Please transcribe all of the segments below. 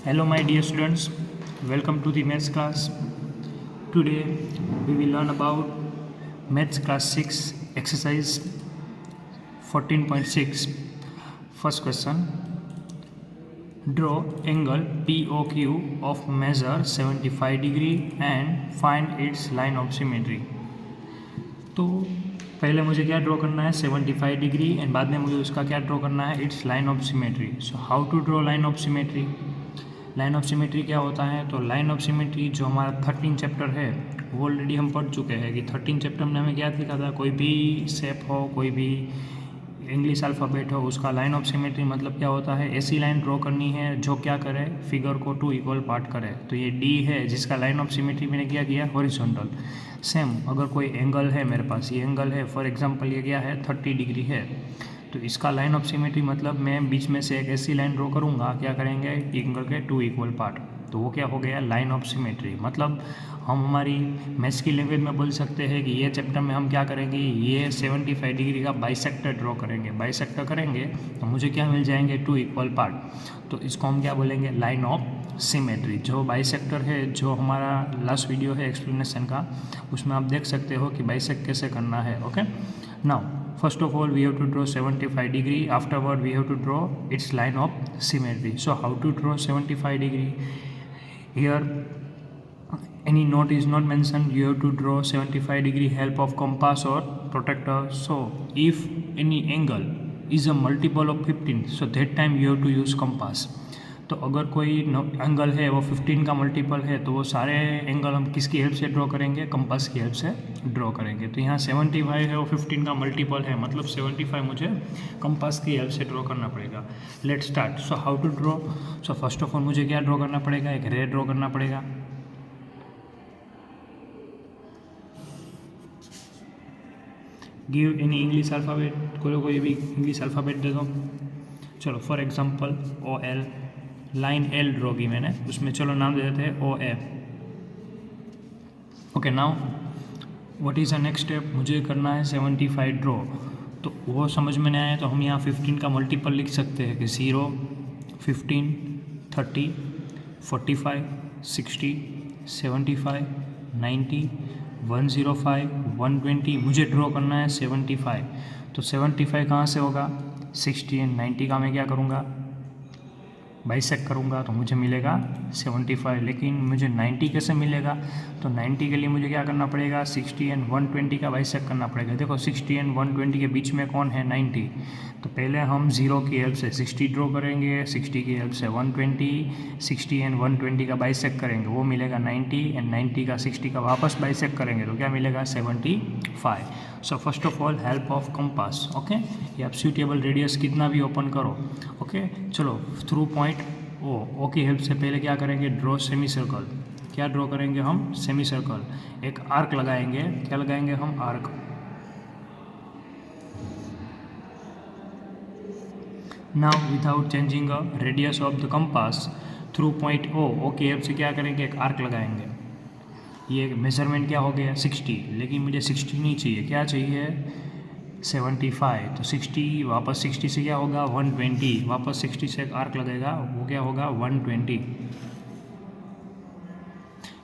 Hello my dear students, welcome to the maths class. Today we will learn about maths class 6 exercise 14.6. First question, draw angle POQ of measure 75 degree and find its line of symmetry. तो पहले मुझे क्या draw करना है 75 degree and बाद में मुझे उसका क्या ड्रॉ करना है it's line of symmetry. So how to draw line of symmetry. Line of symmetry क्या होता है, तो लाइन ऑफ सिमेट्री जो हमारा 13 चैप्टर है वो ऑलरेडी हम पढ़ चुके हैं कि 13 चैप्टर में हमें क्या लिखा था, कोई भी शेप हो, कोई भी इंग्लिश अल्फ़ाबेट हो, उसका लाइन ऑफ सिमेट्री मतलब क्या होता है, ऐसी लाइन ड्रॉ करनी है जो क्या करे, फिगर को 2 इक्वल पार्ट करे. तो ये डी है जिसका लाइन ऑफ सिमेट्री मैंने क्या किया, हॉरिजॉन्टल. सेम अगर कोई एंगल है मेरे पास, ये एंगल है फॉर एग्जांपल ये क्या है 30 डिग्री है, तो इसका लाइन ऑफ सिमेट्री मतलब मैं बीच में से एक ऐसी लाइन ड्रॉ करूँगा, क्या करेंगे एंगल के 2 इक्वल पार्ट, तो वो क्या हो गया लाइन ऑफ सिमेट्री. मतलब हम हमारी मैथ्स की लैंग्वेज में बोल सकते हैं कि ये चैप्टर में हम क्या करेंगे, ये 75 डिग्री का बाइसेक्टर ड्रॉ करेंगे. बाइसेक्टर करेंगे तो मुझे क्या मिल जाएंगे 2 इक्वल पार्ट, तो इसको हम क्या बोलेंगे लाइन ऑफ सिमेट्री. जो बाइसेक्टर है, जो हमारा लास्ट वीडियो है एक्सप्लेनेशन का, उसमें आप देख सकते हो कि बाइसेक्ट कैसे करना है. Okay, now first of all we have to draw 75 degree, afterward we have to draw its line of symmetry. So how to draw 75 degree, here any note is not mentioned, you have to draw 75 degree help of compass or protractor. So if any angle is a multiple of 15, so that time you have to use compass. तो अगर कोई angle है वो 15 का multiple है तो वो सारे एंगल हम किसकी हेल्प से ड्रॉ करेंगे, कंपास की हेल्प से ड्रॉ करेंगे. तो यहाँ 75 है वो 15 का मल्टीपल है, मतलब 75 मुझे कंपास की हेल्प से ड्रॉ करना पड़ेगा. Let start. So how to draw. So first of all मुझे क्या ड्रॉ करना पड़ेगा, एक रे ड्रॉ करना पड़ेगा. गिव एनी इंग्लिश अल्फ़ाबेट, कोई भी इंग्लिश अल्फ़ाबेट दे दो. चलो for example OL, line L draw की मैंने, उसमें चलो नाम दे देते हैं OA. Okay, now what is the next step, मुझे करना है 75 ड्रॉ. तो वो समझ में नहीं आया तो हम यहाँ 15 का मल्टीपल लिख सकते हैं कि 0, 15, 30, 45, 60, 75, 90, 105, 120. मुझे ड्रॉ करना है 75. तो 75 कहाँ से होगा, 60 एंड 90 का मैं क्या करूँगा, बाइसेक्ट करूँगा तो मुझे मिलेगा 75. लेकिन मुझे 90 कैसे मिलेगा, तो 90 के लिए मुझे क्या करना पड़ेगा, 60 एंड 120 का बाइसेक्ट करना पड़ेगा. देखो 60 एंड 120 के बीच में कौन है, 90. तो पहले हम 0 की हेल्प से 60 ड्रॉ करेंगे, 60 की हेल्प से 120, 60 एंड 120 का बाइसेक्ट करेंगे, वो मिलेगा 90 एंड 90 का 60 का वापस बाइसेक्ट करेंगे तो क्या मिलेगा 75. सो first of all help of compass. Okay, ये आप सूटेबल रेडियस कितना भी ओपन करो. ओके, चलो थ्रू पॉइंट ओ की हेल्प से पहले क्या करेंगे, ड्रॉ सेमी सर्कल. क्या ड्रॉ करेंगे हम, सेमी सर्कल. एक आर्क लगाएंगे, क्या लगाएंगे हम, arc. Now without changing a radius of the compass through point O की हेल्प से क्या करेंगे, एक आर्क लगाएंगे. ये मेजरमेंट क्या हो गया 60, लेकिन मुझे 60 नहीं चाहिए, क्या चाहिए 75. तो 60 वापस 60 से क्या होगा 120, वापस 60 से एक आर्क लगेगा, वो क्या होगा 120.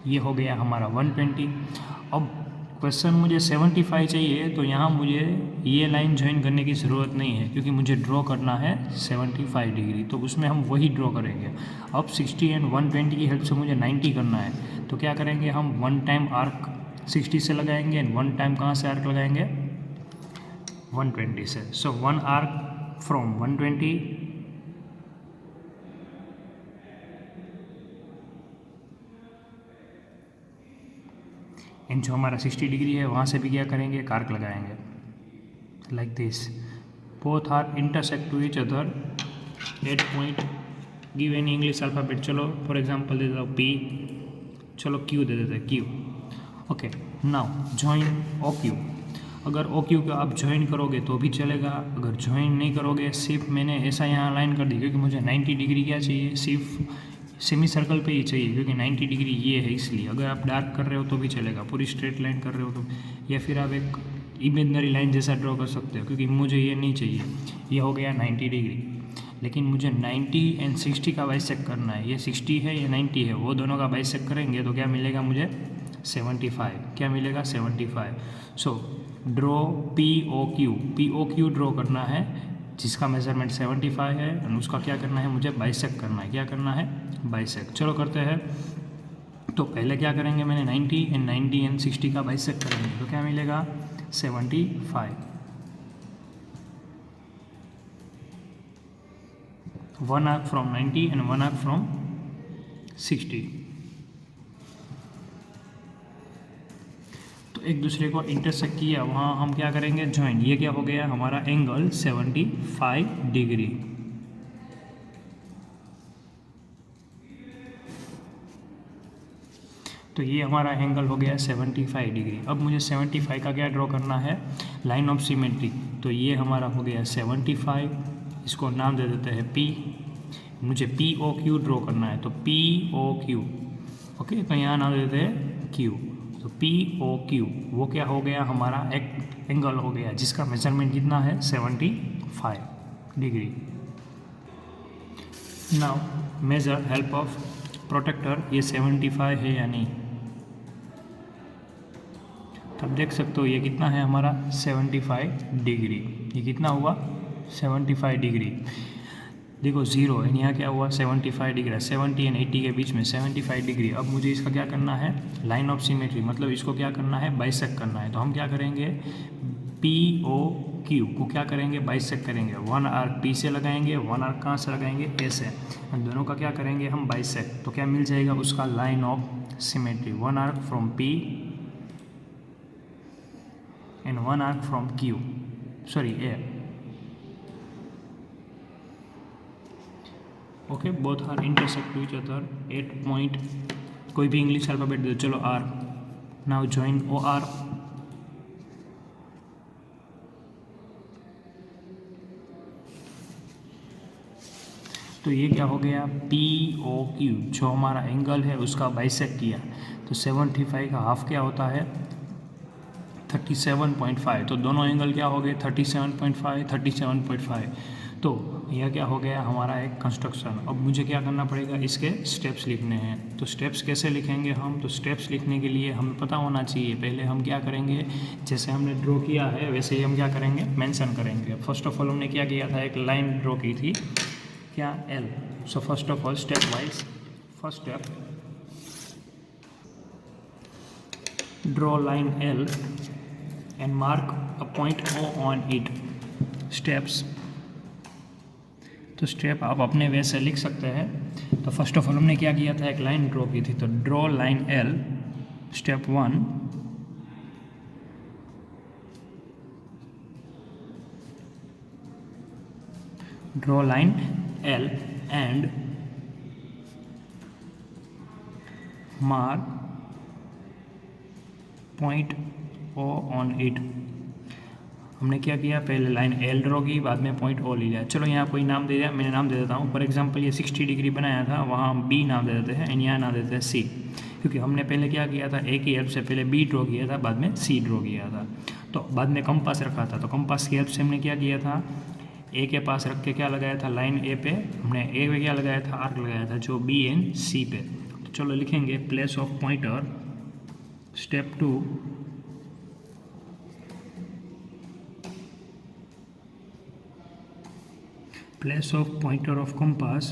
ये हो गया हमारा 120. अब क्वेश्चन मुझे 75 चाहिए, तो यहाँ मुझे ये लाइन ज्वाइन करने की ज़रूरत नहीं है क्योंकि मुझे ड्रॉ करना है 75 डिग्री, तो उसमें हम वही ड्रॉ करेंगे. अब 60 एंड 120 की हेल्प से मुझे 90 करना है, तो क्या करेंगे हम, वन टाइम आर्क 60 से लगाएंगे एंड वन टाइम कहाँ से आर्क लगाएंगे, 120 से. So one arc from 120 and जो हमारा 60 डिग्री है वहाँ से भी क्या करेंगे, एक आर्क लगाएंगे like this. Both are intersect to each other at point. Give any English alphabet. चलो फॉर एग्जांपल दे दो P, चलो Q दे देते हैं Q. Okay, now join OQ. अगर OQ का आप ज्वाइन करोगे तो भी चलेगा, अगर ज्वाइन नहीं करोगे, सिर्फ मैंने ऐसा यहाँ लाइन कर दी क्योंकि मुझे 90 डिग्री क्या चाहिए, सिर्फ सेमी सर्कल पे ही चाहिए क्योंकि 90 डिग्री ये है इसलिए. अगर आप डार्क कर रहे हो तो भी चलेगा, पूरी स्ट्रेट लाइन कर रहे हो तो, या फिर आप एक इमेजनरी लाइन जैसा ड्रॉ कर सकते हो क्योंकि मुझे ये नहीं चाहिए. ये हो गया 90 डिग्री. लेकिन मुझे 90 एंड 60 का बाइसेक्ट करना है। ये 60 है, ये 90 है, वो दोनों का बाइसेक्ट करेंगे तो क्या मिलेगा मुझे 75। क्या मिलेगा 75। सो ड्रॉ POQ ड्रॉ करना है जिसका मेजरमेंट 75 है और उसका क्या करना है मुझे बाइसेक्ट करना है। क्या करना है बाइसेक्ट। चलो करते हैं। तो पहले क्या करेंगे मैंने 90 एंड 60 का बाइसेक्ट करेंगे तो क्या मिलेगा 75। 1 arc from 90 and 1 arc from 60। तो एक दूसरे को इंटरसेक्ट किया, वहाँ हम क्या करेंगे ज्वाइन। ये क्या हो गया हमारा एंगल 75 डिग्री। तो ये हमारा एंगल हो गया 75 डिग्री। अब मुझे 75 का क्या ड्रॉ करना है लाइन ऑफ सिमेट्री। तो ये हमारा हो गया 75, इसको नाम दे देते हैं P। मुझे POQ ड्रॉ करना है तो POQ। ओके, तो यहाँ नाम दे देते हैं Q। तो POQ वो क्या हो गया हमारा एक एंगल हो गया जिसका मेजरमेंट कितना है 75 degree. Now measure help of protractor. ये 75 है या नहीं, तब देख सकते हो ये कितना है हमारा 75 डिग्री। ये कितना हुआ 75 डिग्री। देखो 0 एंड यहाँ क्या हुआ 75 डिग्री। 70 एंड 80 के बीच में 75 डिग्री। अब मुझे इसका क्या करना है लाइन ऑफ सिमेट्री, मतलब इसको क्या करना है बाइसेक्ट करना है। तो हम क्या करेंगे POQ को क्या करेंगे बाइसेक्ट करेंगे। 1 आर्क P से लगाएंगे, 1 आर्क कहाँ से लगाएंगे A से, हम दोनों का क्या करेंगे हम बाइसेक्ट। तो क्या मिल जाएगा उसका line of symmetry. 1 arc from P and 1 arc from A. Okay, both are intersect to each other at point, कोई भी इंग्लिश अल्फाबेट दे दो। चलो R। Now join OR। तो ये क्या हो गया POQ जो हमारा एंगल है उसका बाइसेक्ट किया। तो 75 का हाफ क्या होता है 37.5। तो दोनों एंगल क्या हो गए 37.5 37.5। तो यह क्या हो गया हमारा एक कंस्ट्रक्शन। अब मुझे क्या करना पड़ेगा इसके स्टेप्स लिखने हैं। तो स्टेप्स कैसे लिखेंगे हम, तो स्टेप्स लिखने के लिए हमें पता होना चाहिए पहले हम क्या करेंगे, जैसे हमने ड्रॉ किया है वैसे ही हम क्या करेंगे मेंशन करेंगे। फर्स्ट ऑफ ऑल हमने क्या किया था एक लाइन ड्रॉ की थी क्या L। So first of all step wise first step draw line L and mark a point O on it। Steps तो स्टेप आप अपने वे से लिख सकते हैं। तो फर्स्ट ऑफ ऑल हमने क्या किया था एक लाइन ड्रॉ की थी। तो draw line L step 1। Draw line L and mark point O on it। हमने क्या किया पहले लाइन L ड्रॉ की, बाद में पॉइंट O ले लिया। चलो यहाँ कोई नाम दे दिया, मैंने नाम दे देता हूँ। फॉर एग्जांपल ये 60 डिग्री बनाया था, वहाँ हम B नाम दे देते हैं एंड यहाँ नाम देते हैं C, क्योंकि हमने पहले क्या किया था A की हेल्प से पहले B ड्रॉ किया था, बाद में C ड्रॉ किया था। तो बाद में कंपास रखा था, तो कंपास की हेल्प से हमने क्या किया था A के पास रख के क्या लगाया था लाइन A पे, हमने A पे क्या लगाया था आर्क लगाया था जो B एंड C पे। तो चलो लिखेंगे place of pointer step 2 place of pointer of compass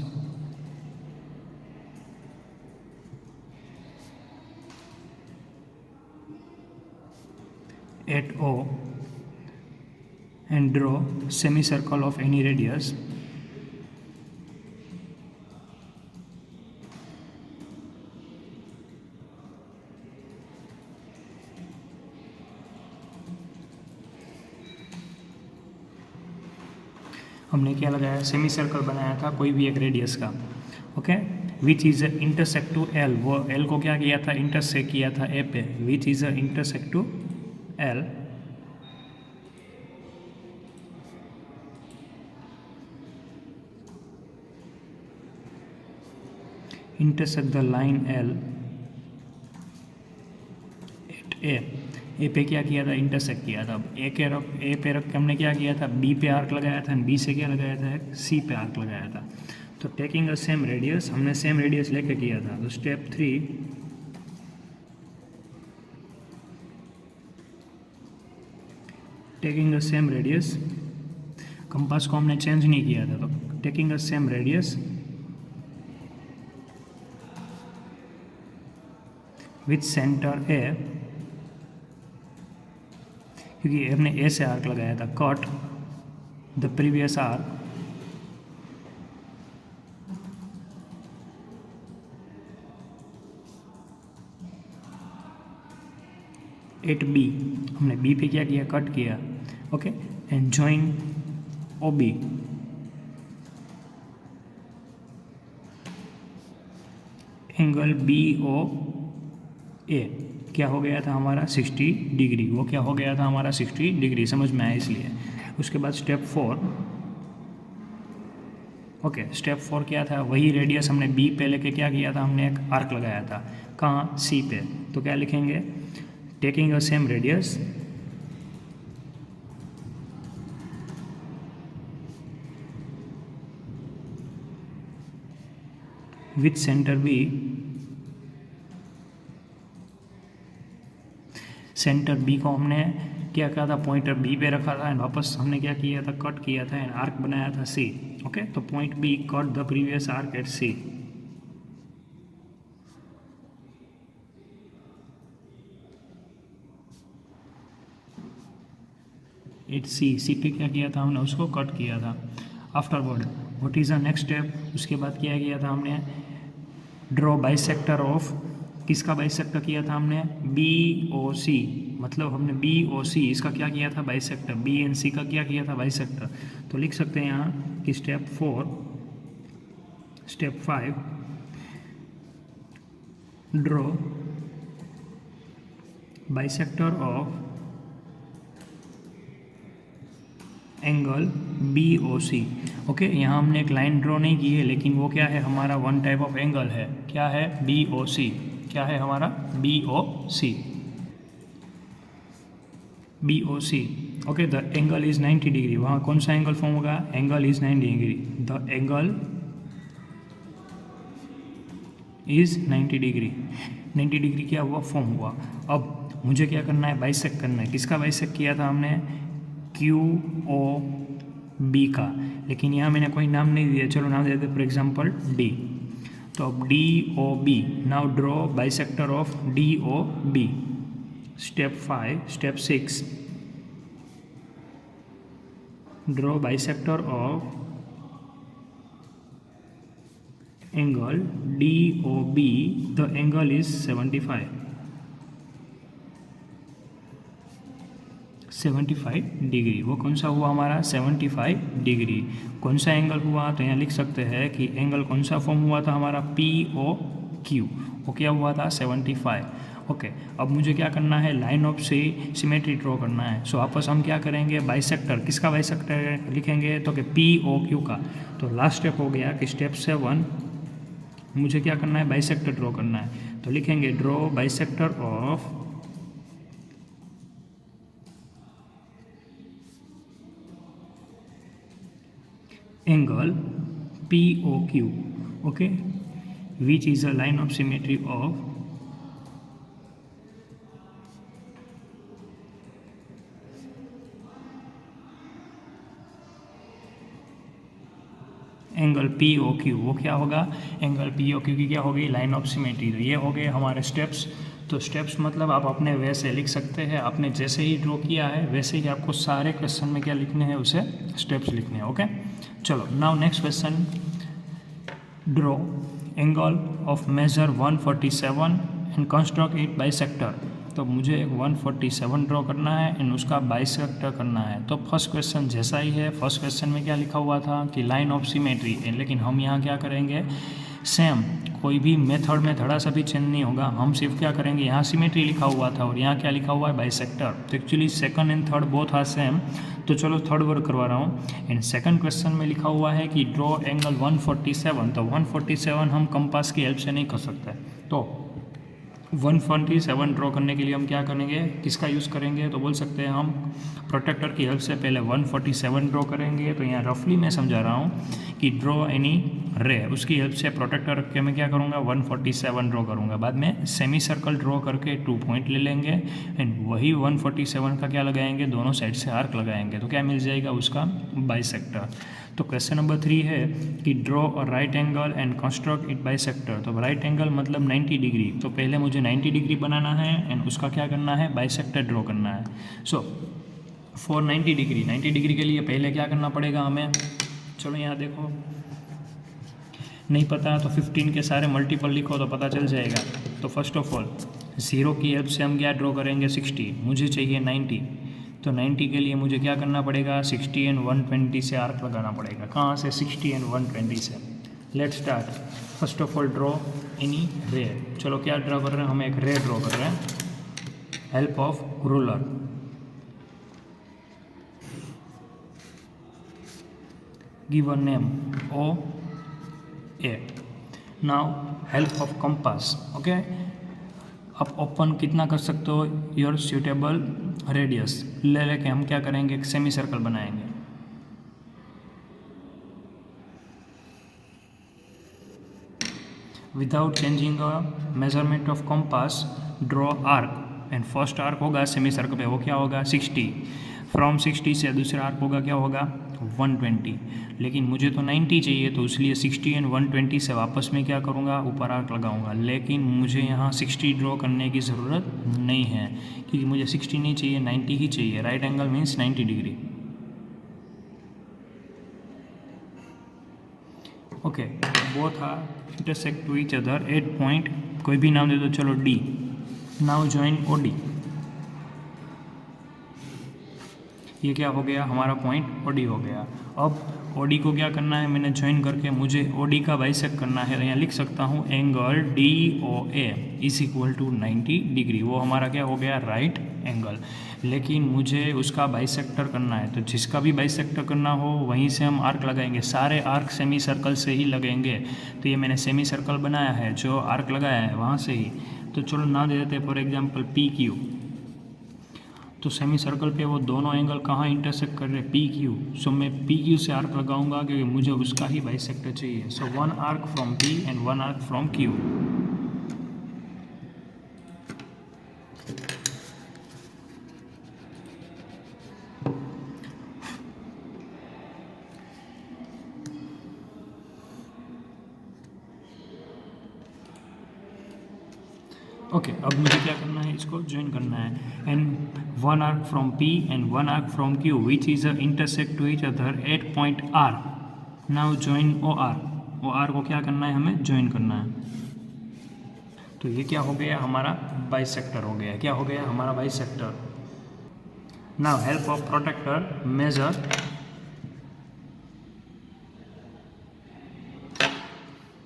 at O and draw semicircle of any radius हमने क्या लगाया सेमी सर्कल बनाया था कोई भी एक रेडियस का। Okay, which is intersect to L। वो L को क्या किया था इंटरसेक्ट किया था A पे। Which is intersect to L intersect the line L at A। A पे क्या किया था, इंटरसेक्ट किया था। अब ए पे रख के हमने क्या किया था, बी पे आर्क लगाया था, बी से क्या लगाया था, सी पे आर्क लगाया था। तो टेकिंग अ सेम रेडियस, हमने सेम रेडियस लेके किया था। तो step 3, taking a same radius, compass को हमने चेंज नहीं किया था, तो taking a same radius with centre A, क्योंकि हमने ए से आर्क लगाया था, cut the previous arc at B, हमने बी पे क्या किया, कट किया। Okay, and join O B, angle B O A क्या हो गया था हमारा 60 डिग्री। वो क्या हो गया था हमारा 60 डिग्री, समझ में आया इसलिए। उसके बाद स्टेप 4, ओके, स्टेप 4 क्या था, वही रेडियस हमने बी पे लेके क्या किया था, हमने एक आर्क लगाया था, कहाँ, सी पे। तो क्या लिखेंगे, taking a same radius with centre B, centre B को हमने क्या कहा था, पॉइंटर बी पे रखा था, एंड वापस हमने क्या किया था, कट किया था एंड आर्क बनाया था सी। ओके, तो point B cut the previous arc at C. At C पे क्या किया था हमने, उसको कट किया था। Afterward what is the next step, उसके बाद क्या किया था हमने, ड्रॉ बाइसेक्टर ऑफ, किसका बाइसेक्टर किया था हमने, बी ओ सी, मतलब हमने बी ओ सी इसका क्या किया था, बाइसेक्टर, बी एन सी का क्या किया था, बाइसेक्टर। तो लिख सकते हैं यहाँ कि step 4, step 5, draw bisector of angle B O C. Okay, यहाँ हमने एक लाइन ड्रॉ नहीं की है, लेकिन वो क्या है, हमारा वन टाइप ऑफ एंगल है। क्या है, बी ओ सी, क्या है हमारा, B O C, B O C. Okay, the angle is 90 degree, वहाँ कौन सा एंगल फॉर्म होगा, angle is 90 degree, the angle is 90 degree, 90 degree क्या हुआ, फॉर्म हुआ। अब मुझे क्या करना है, बाइसेक्ट करना है। किसका बाइसेक्ट किया था हमने, क्यू ओ बी का, लेकिन यहाँ मैंने कोई नाम नहीं दिया, चलो नाम दे देते, फॉर एग्जाम्पल डी। तो अब D O B, now draw bisector of D O B. Step 5, step 6, draw bisector of angle D O B, the angle is 75 degree. वो कौन सा हुआ हमारा, 75 डिग्री। कौन सा एंगल हुआ, तो यहाँ लिख सकते हैं कि एंगल कौन सा फॉर्म हुआ था हमारा, पी ओ क्यू, वो क्या हुआ था, 75। ओके, अब मुझे क्या करना है, लाइन ऑफ सिमेट्री ड्रॉ करना है। सो वापस हम क्या करेंगे, बाइसेक्टर, किसका बाइसेक्टर लिखेंगे, तो कि पी ओ क्यू का। तो लास्ट स्टेप हो गया कि स्टेप 7 मुझे क्या करना है, बाइसेक्टर ड्रॉ करना है। तो लिखेंगे draw bisector of angle POQ, okay, which is a line of symmetry of angle P O Q. वो क्या होगा, एंगल पी ओ क्यू की क्या होगी, लाइन ऑफ सिमेट्री। तो ये हो गए हमारे स्टेप्स। तो स्टेप्स मतलब आप अपने वे से लिख सकते हैं, आपने जैसे ही ड्रॉ किया है वैसे ही आपको सारे क्वेश्चन में क्या लिखने हैं, उसे स्टेप्स लिखने हैं। ओके, चलो now next question, draw angle of measure 147 and construct it bisector. तो मुझे एक 147 ड्रॉ करना है एंड उसका बाइसेक्टर करना है। तो फर्स्ट क्वेश्चन जैसा ही है, फर्स्ट क्वेश्चन में क्या लिखा हुआ था कि लाइन ऑफ सिमेट्री, लेकिन हम यहाँ क्या करेंगे, सेम, कोई भी मेथड में थोड़ा सा भी चेंज नहीं होगा। हम सिर्फ क्या करेंगे, यहाँ सिमेट्री लिखा हुआ था और यहाँ क्या लिखा हुआ है, बाइसेक्टर। तो actually second and third both are same, तो चलो थर्ड वर्क करवा रहा हूँ। एंड सेकंड क्वेश्चन में लिखा हुआ है कि ड्रॉ एंगल 147। तो 147 हम कंपास की हेल्प से नहीं कर सकते। तो 147 ड्रॉ करने के लिए हम क्या करेंगे, किसका यूज़ करेंगे, तो बोल सकते हैं हम प्रोटेक्टर की हेल्प से पहले 147 ड्रॉ करेंगे। तो यहाँ रफली मैं समझा रहा हूँ कि ड्रॉ एनी रे, उसकी हेल्प से प्रोटेक्टर के मैं क्या करूँगा 147 ड्रॉ करूँगा। बाद में सेमी सर्कल ड्रॉ करके 2 पॉइंट ले लेंगे एंड वही 147 का क्या लगाएंगे, दोनों साइड से आर्क लगाएंगे, तो क्या मिल जाएगा उसका बाइसेक्टर। तो क्वेश्चन नंबर 3 है कि draw a right angle and construct it bisector. तो राइट एंगल मतलब 90 डिग्री, तो पहले मुझे 90 डिग्री बनाना है एंड उसका क्या करना है, बाइसेक्टर ड्रॉ करना है। सो फॉर 90 डिग्री के लिए पहले क्या करना पड़ेगा हमें, चलो यहाँ देखो, नहीं पता तो 15 के सारे मल्टीपल लिखो तो पता चल जाएगा। तो फर्स्ट ऑफ ऑल 0 की हेल्प से हम क्या ड्रॉ करेंगे 60, मुझे चाहिए 90, तो 90 के लिए मुझे क्या करना पड़ेगा 60 एंड 120 से आर्क लगाना पड़ेगा। कहाँ से, 60 एंड 120 से। Let's start. First of all draw any रे। चलो क्या ड्रॉ कर रहे हैं, हम एक रे ड्रॉ कर रहे हैं, help of ruler. Give a name O A। Now help of compass, okay. आप ओपन कितना कर सकते हो, योर सूटेबल रेडियस ले लेके हम क्या करेंगे, एक सेमी सर्कल बनाएंगे। Without changing a measurement of compass draw arc and first arc होगा सेमी सर्कल पे, वो क्या होगा 60। फ्रॉम 60 से दूसरा आर्क होगा क्या होगा 120, लेकिन मुझे तो 90 चाहिए, तो इसलिए 60 एंड 120 से वापस में क्या करूँगा, ऊपर आर्क लगाऊंगा। लेकिन मुझे यहाँ 60 ड्रॉ करने की ज़रूरत नहीं है, क्योंकि मुझे 60 नहीं चाहिए, 90 ही चाहिए। Right angle means 90 degree, okay. Both are intersect to each other at point, कोई भी नाम दे दो, चलो D। Now join OD। ये क्या हो गया, हमारा पॉइंट OD हो गया। अब OD को क्या करना है, मैंने ज्वाइन करके मुझे OD का बाइसेक्ट करना है। तो यहाँ लिख सकता हूँ angle DOA is equal to 90 degree. वो हमारा क्या हो गया, राइट एंगल। लेकिन मुझे उसका बाइसेक्टर करना है, तो जिसका भी बाइसेक्टर करना हो वहीं से हम आर्क लगाएंगे। सारे आर्क सेमी सर्कल से ही लगेंगे। तो ये मैंने सेमी सर्कल बनाया है, जो आर्क लगाया है वहाँ से ही। तो चलो ना दे देते फॉर एग्जाम्पल PQ। तो सेमी सर्कल पे वो दोनों एंगल कहाँ इंटरसेक्ट कर रहे हैं, PQ। सो मैं PQ से आर्क लगाऊंगा क्योंकि मुझे उसका ही बाइसेक्टर चाहिए। So 1 arc from P and 1 arc from Q। Okay, अब मुझे क्या करना है, इसको ज्वाइन करना है। And 1 arc from P and 1 arc from Q which is intersect to each other at point R। Now join OR को क्या करना है, हमें ज्वाइन करना है। तो ये क्या हो गया, हमारा बाइसेक्टर हो गया। क्या हो गया, हमारा bisector. Now help of protractor measure.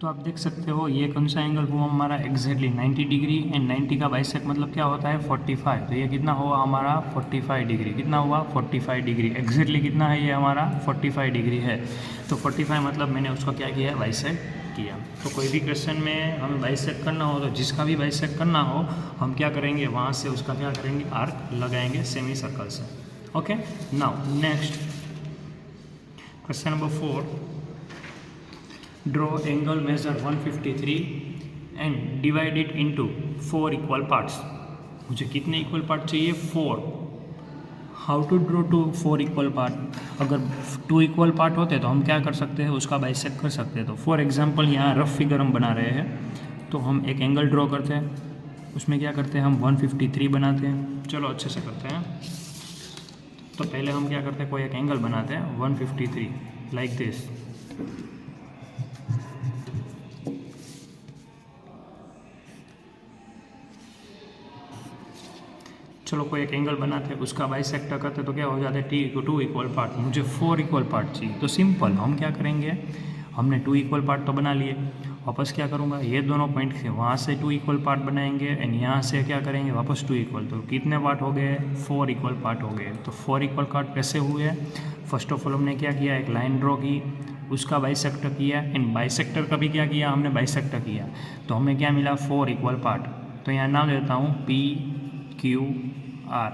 तो आप देख सकते हो ये कौन सा एंगल हुआ हमारा, एग्जैक्टली 90 डिग्री एंड 90 का बाइसेक्ट मतलब क्या होता है 45। तो ये कितना हुआ हमारा 45 डिग्री। कितना हुआ 45 डिग्री। एग्जैक्टली कितना है ये हमारा 45 डिग्री है। तो 45 मतलब मैंने उसका क्या किया, बाइसेक्ट किया। तो कोई भी क्वेश्चन में हमें बाइसेक्ट करना हो, तो जिसका भी बाइसेक्ट करना हो हम क्या करेंगे, वहाँ से उसका क्या करेंगे, आर्क लगाएंगे सेमी सर्कल से। Okay, now next question number 4। Draw angle measure 153 and divide it into 4 equal parts। मुझे कितने इक्वल पार्ट चाहिए, 4। How to draw 4 equal part. अगर 2 इक्वल पार्ट होते तो हम क्या कर सकते हैं, उसका बाइसेक्ट कर सकते हैं। तो फॉर एग्जांपल यहाँ रफ फिगर हम बना रहे हैं, तो हम एक एंगल ड्रॉ करते हैं, उसमें क्या करते हैं हम 153 बनाते हैं। चलो अच्छे से करते हैं। तो पहले हम क्या करते हैं, कोई एक एंगल बनाते हैं 153 लाइक दिस। चलो कोई एक एंगल बनाते हैं, उसका बाइसेक्टर करते तो क्या हो जाता है, 2 इक्वल पार्ट। मुझे 4 इक्वल पार्ट चाहिए। तो सिंपल हम क्या करेंगे, हमने 2 इक्वल पार्ट तो बना लिए, वापस क्या करूँगा, ये दोनों पॉइंट से वहाँ से 2 इक्वल पार्ट बनाएंगे एंड यहाँ से क्या करेंगे, वापस 2 इक्वल। तो कितने पार्ट हो गए, 4 इक्वल पार्ट हो गए। तो 4 इक्वल पार्ट कैसे हुए, फर्स्ट ऑफ ऑल हमने क्या किया, एक लाइन ड्रॉ की, उसका बाइसेक्टर किया एंड बाइसेक्टर का भी क्या किया, हमने बाइसेक्टर किया। तो हमें क्या मिला, 4 इक्वल पार्ट। तो यहाँ नाम देता हूँ पी क्यू आर।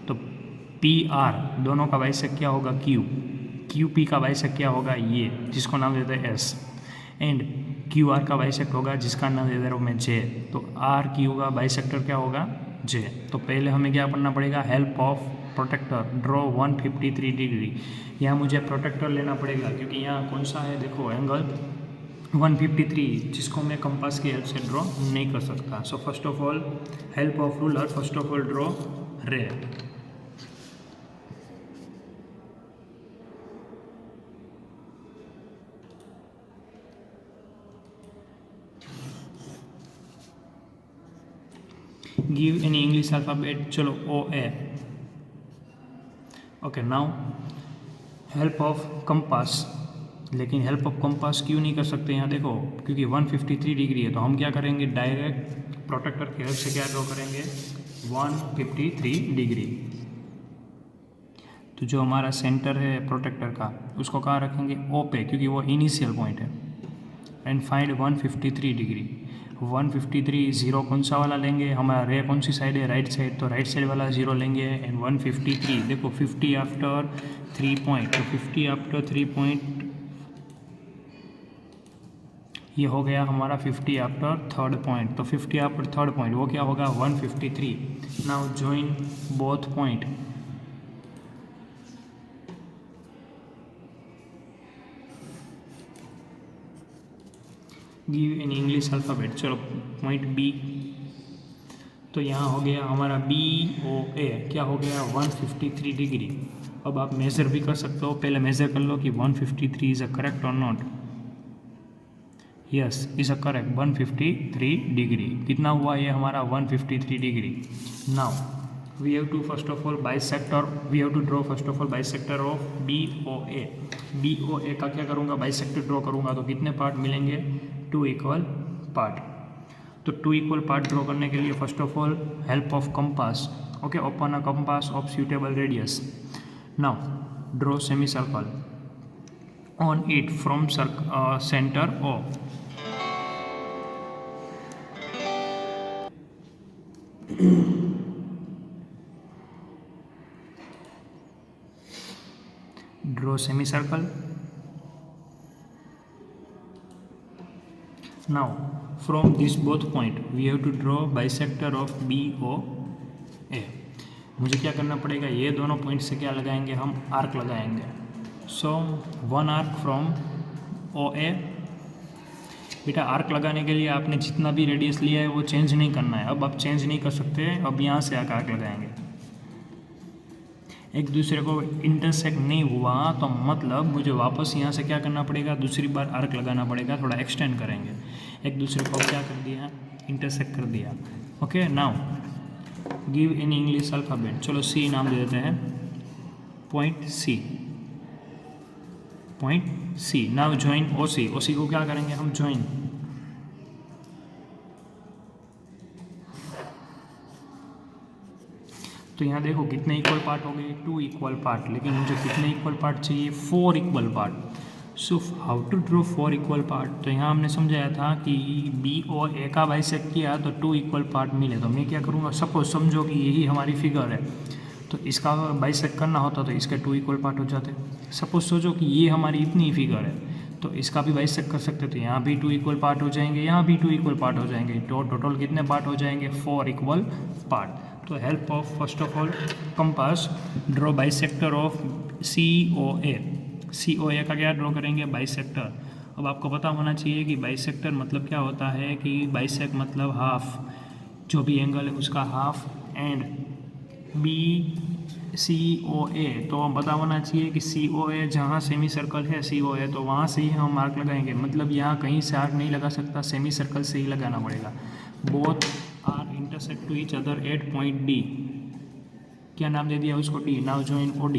तो पी आर दोनों का बाइसेक्ट क्या होगा क्यू, क्यू पी का बाइसेक्ट क्या होगा ये, जिसको नाम देते हैं एस, एंड क्यू आर का बाइसेक्ट होगा जिसका नाम दे दे रहा हूँ मैं जे। तो आर क्यू का बाइसेक्टर क्या होगा जे। तो पहले हमें क्या करना पड़ेगा, help of protractor, draw 153 degree. यहाँ मुझे प्रोटेक्टर लेना पड़ेगा क्योंकि यहाँ कौन सा है, देखो एंगल 153, जिसको मैं कंपास की हेल्प से ड्रॉ नहीं कर सकता। So first of all help of ruler, first of all draw ray. Give any English alphabet, चलो O A. Okay now help of compass, लेकिन हेल्प ऑफ कंपास क्यों नहीं कर सकते यहाँ देखो, क्योंकि 153 डिग्री है। तो हम क्या करेंगे, डायरेक्ट प्रोटेक्टर की हेल्प से क्या ड्रॉ करेंगे 153 डिग्री। तो जो हमारा सेंटर है प्रोटेक्टर का उसको कहाँ रखेंगे, ओ पे, क्योंकि वो इनिशियल पॉइंट है। And find 153 degree. 153 जीरो कौन सा वाला लेंगे, हमारा रे कौन सी साइड है, राइट साइड, तो राइट साइड वाला जीरो लेंगे। एंड 153 देखो 50 आफ्टर 3 पॉइंट, तो 50 आफ्टर 3 पॉइंट ये हो गया हमारा 50 आफ्टर थर्ड पॉइंट। तो 50 आफ्टर थर्ड पॉइंट वो क्या होगा 153। Now join both point. Give in English alphabet, चलो पॉइंट बी। तो यहाँ हो गया हमारा बी ओ ए, क्या हो गया 153 डिग्री। अब आप मेज़र भी कर सकते हो, पहले मेज़र कर लो कि 153 इज़ अ करेक्ट और not. Yes is a correct 153 degree. कितना हुआ ये हमारा 153 degree. Now we have to first of all bisector, we have to draw first of all bisector of B O A. B O A का क्या करूँगा, bisector draw करूँगा। तो कितने पार्ट मिलेंगे, 2 इक्वल पार्ट। तो 2 इक्वल पार्ट ड्रॉ करने के लिए first of all help of compass. Okay, open a compass of suitable radius. Now draw semi circle on it from centre O। draw semicircle. Now from this both point we have to draw bisector of BOA। मुझे क्या करना पड़ेगा, ये दोनों point से क्या लगाएंगे, हम आर्क लगाएंगे। So one arc from OA। बेटा आर्क लगाने के लिए आपने जितना भी रेडियस लिया है वो चेंज नहीं करना है। अब आप चेंज नहीं कर सकते, अब यहाँ से आर्क लगाएंगे। एक दूसरे को इंटरसेक्ट नहीं हुआ तो मतलब मुझे वापस यहाँ से क्या करना पड़ेगा, दूसरी बार आर्क लगाना पड़ेगा, थोड़ा एक्सटेंड करेंगे। एक दूसरे को क्या कर दिया, इंटरसेक्ट कर दिया। Okay now give in English alphabet, चलो सी नाम दे देते हैं, point C, point C. Now join O C. O C को क्या करेंगे हम, ज्वाइन। तो यहाँ देखो कितने इक्वल पार्ट हो गए, 2 इक्वल पार्ट। लेकिन मुझे कितने इक्वल पार्ट चाहिए, 4 equal part. So how to draw 4 equal part. तो यहाँ हमने समझाया था कि बी और ए का बाइसेक्ट किया तो 2 इक्वल पार्ट मिले। तो मैं क्या करूँगा, सपोज समझो कि यही हमारी फिगर है, तो इसका बाइसेक्ट करना होता तो इसके 2 इक्वल पार्ट हो जाते। सपोज सोचो कि ये हमारी इतनी फिगर है तो इसका भी बाइसेक्ट कर सकते, तो यहाँ भी 2 इक्वल पार्ट हो जाएंगे, यहाँ भी 2 इक्वल पार्ट हो जाएंगे। तो टोटल कितने पार्ट हो जाएंगे, 4 इक्वल पार्ट। तो help of first of all compass, draw bisector of COA। COA का क्या ड्रॉ करेंगे, बाइसेक्टर। अब आपको पता होना चाहिए कि बाइसेक्टर मतलब क्या होता है, कि बाइसेक्ट मतलब हाफ, जो भी एंगल है उसका हाफ। एंड BCOA, तो हम पता होना चाहिए कि COA जहाँ सेमी सर्कल है COA, तो वहाँ से ही हम मार्क लगाएंगे। मतलब यहाँ कहीं से आर्क नहीं लगा सकता, सेमी सर्कल से ही लगाना पड़ेगा। Both are intersect to each other at point D। क्या नाम दे दिया उसको, D। Now join OD।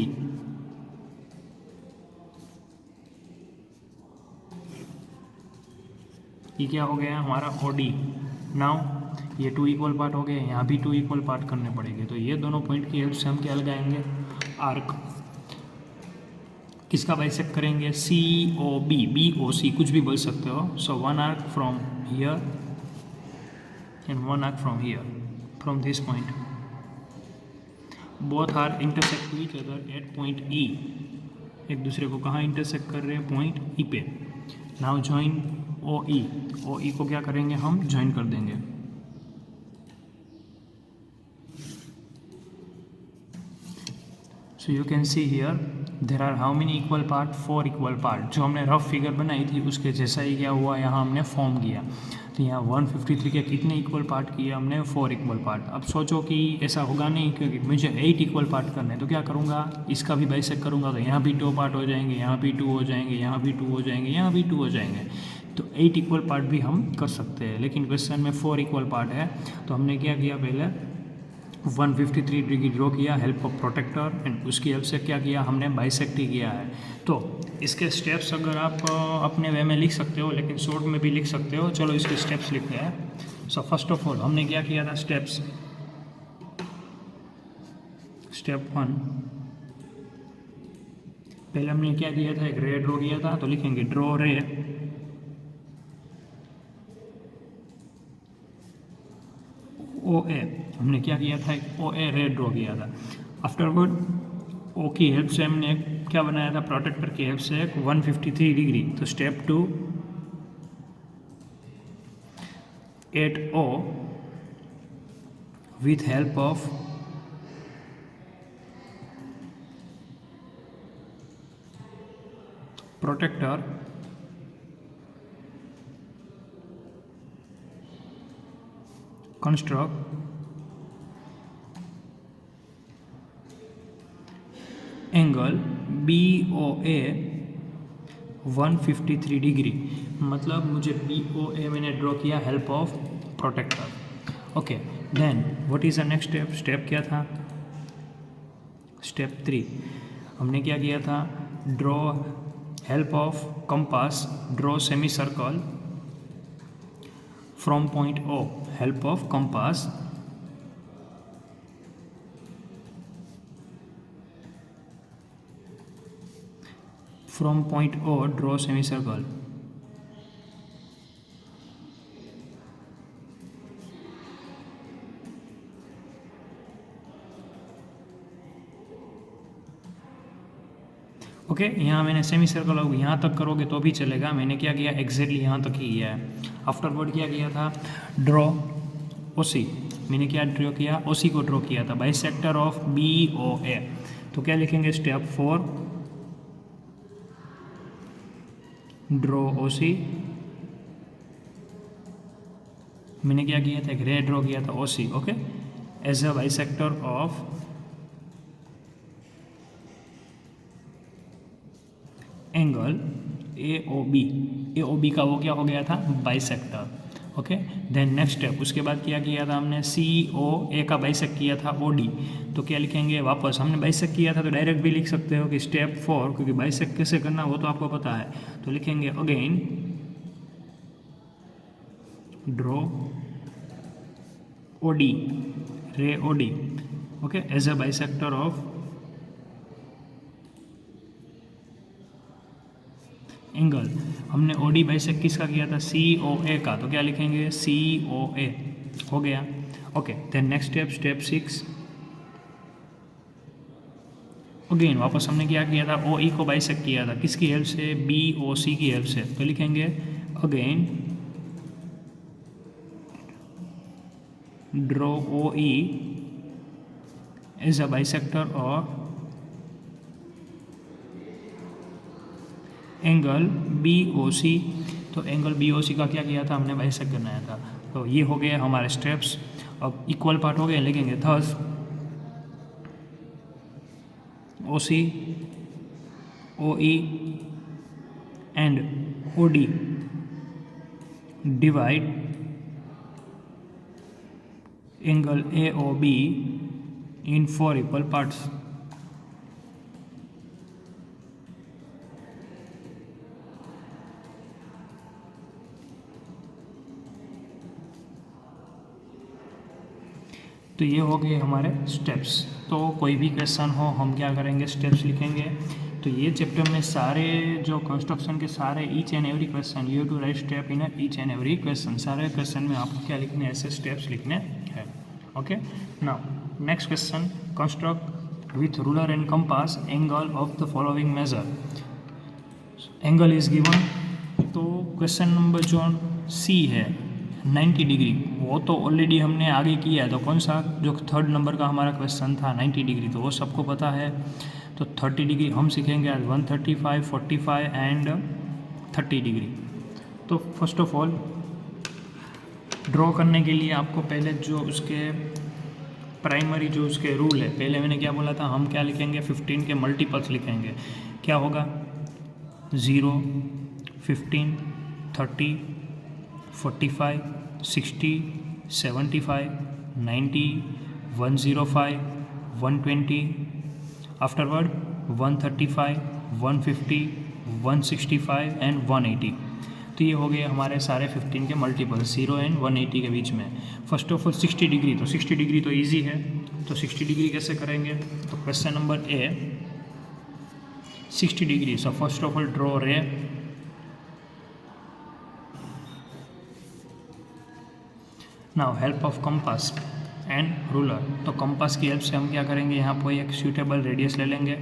ये क्या हो गया हमारा OD। नाउ ये 2 इक्वल पार्ट हो गए, यहाँ भी 2 इक्वल पार्ट करने पड़ेंगे। तो ये दोनों पॉइंट की हेल्प से हम क्या लगाएंगे, आर्क। किसका बाइसेक्ट करेंगे, COB, BOC, कुछ भी बोल सकते हो। So one arc from here, and one arc from here, from this point. Both are intersect to each other at point E. एक दूसरे को कहाँ इंटरसेक्ट कर रहे हैं? पॉइंट E पे. Now join OE. OE को क्या करेंगे हम? ज्वाइन कर देंगे. So you can see here there are how many equal part? 4 equal part. जो हमने रफ फिगर बनाई थी उसके जैसा ही क्या हुआ, यहाँ हमने फॉर्म किया. तो यहाँ 153 के कितने इक्वल पार्ट किए हमने? 4 इक्वल पार्ट. अब सोचो कि ऐसा होगा नहीं, क्योंकि मुझे 8 इक्वल पार्ट करने हैं. तो क्या करूँगा? इसका भी बाइसेक्ट करूँगा, तो यहाँ भी 2 पार्ट हो जाएंगे, यहाँ भी 2 हो जाएंगे, यहाँ भी 2 हो जाएंगे, यहाँ भी 2 हो जाएंगे. तो 8 इक्वल पार्ट भी हम कर सकते हैं, लेकिन क्वेश्चन में 4 इक्वल पार्ट है. तो हमने क्या किया? पहले 153 डिग्री ड्रॉ किया हेल्प ऑफ प्रोटेक्टर, एंड उसकी हेल्प से क्या किया हमने? बाइसेक्ट ही किया है. तो इसके स्टेप्स अगर आप अपने वे में लिख सकते हो, लेकिन शॉर्ट में भी लिख सकते हो. चलो इसके स्टेप्स लिखते हैं. सो फर्स्ट ऑफ ऑल हमने क्या किया था? स्टेप्स. स्टेप 1, पहले हमने क्या किया था? एक रे ड्रॉ किया था. तो लिखेंगे ड्रॉ रे OA. हमने क्या किया था? एक OA रे ड्रॉ किया था. आफ्टरवर्ड O की हेल्प से हमने क्या बनाया था? प्रोटेक्टर की हेल्प से एक 153 डिग्री. तो step 2, at O with help of protractor construct angle BOA 153 degree. मतलब मुझे BOA मैंने ड्रॉ किया help of protractor. Okay, then what is the next step? Step क्या था? स्टेप 3 हमने क्या किया था? Draw help of compass, draw semi circle from point O, help of compass from point O, draw semicircle. Okay, यहाँ मैंने semi circle यहाँ तक करोगे तो भी चलेगा. मैंने क्या किया? एग्जैक्टली यहाँ तक ही किया है. आफ्टरवर्ड क्या किया था? Draw OC. मैंने क्या ड्रॉ किया? OC को ड्रॉ किया था, बाइसेक्टर ऑफ BOA. तो क्या लिखेंगे? Step 4, draw OC. मैंने क्या किया था? एक रे ड्रॉ किया था OC. Okay, as a bisector of angle AOB. AOB का वो क्या हो गया था? Bisector. Okay, then next step. उसके बाद क्या किया था हमने? COA का बाइसेक्ट किया था OD. तो क्या लिखेंगे? वापस हमने बाइसेक्ट किया था तो डायरेक्ट भी लिख सकते हो कि स्टेप 4, क्योंकि बाइसेक्ट कैसे करना वो तो आपको पता है. तो लिखेंगे again draw OD, ray OD. Okay, as a bisector of angle. हमने OD बाइसेक्ट किसका किया था? COA का. तो क्या लिखेंगे? COA. हो गया. Okay, then next step. Step 6 again वापस हमने क्या किया था? OE को बाइसेक्ट किया था. किसकी हेल्प से? BOC की हेल्प से. तो लिखेंगे again draw OE as a bisector of angle BOC. तो एंगल BOC का क्या किया था? हमने बाइसेक्ट बनाया था. तो ये हो गए हमारे स्टेप्स. अब इक्वल पार्ट हो गए, लिखेंगे थर्स OC, OE and OD divide angle AOB in 4 equal parts. तो ये हो गए हमारे स्टेप्स. तो कोई भी क्वेश्चन हो हम क्या करेंगे? स्टेप्स लिखेंगे. तो ये चैप्टर में सारे जो कंस्ट्रक्शन के सारे each and every question you to write step in each and every question, सारे क्वेश्चन में आपको क्या लिखने हैं, ऐसे स्टेप्स लिखने हैं। Okay, now next question, construct with ruler and compass angle of the following measure. Angle is given, तो क्वेश्चन नंबर जो सी है 90 डिग्री, वो तो ऑलरेडी हमने आगे किया है, तो कौन सा जो थर्ड नंबर का हमारा क्वेश्चन था 90 डिग्री, तो वो सबको पता है। तो 30 डिग्री हम सीखेंगे आज, 135, 45 एंड 30 डिग्री। तो फर्स्ट ऑफ ऑल ड्रॉ करने के लिए आपको पहले जो उसके प्राइमरी जो उसके रूल है, पहले मैंने क्या बोला था, हम क्या लिखेंगे, 15 के मल्टीपल्स लिखेंगे। क्या होगा, 0, 15, 30, 45, 60, 75, 90, 105, 120, आफ्टरवर्ड 135, 150, 165 एंड 180। तो ये हो गए हमारे सारे 15 के मल्टीपल 0 एंड 180 के बीच में। फर्स्ट ऑफ ऑल 60 डिग्री, तो 60 डिग्री तो इजी है, तो 60 डिग्री कैसे करेंगे, तो question number A 60 degree. So first of all draw ray, now help of compass and ruler. तो कंपास की हेल्प से हम क्या करेंगे, यहाँ पर एक सूटेबल रेडियस ले लेंगे,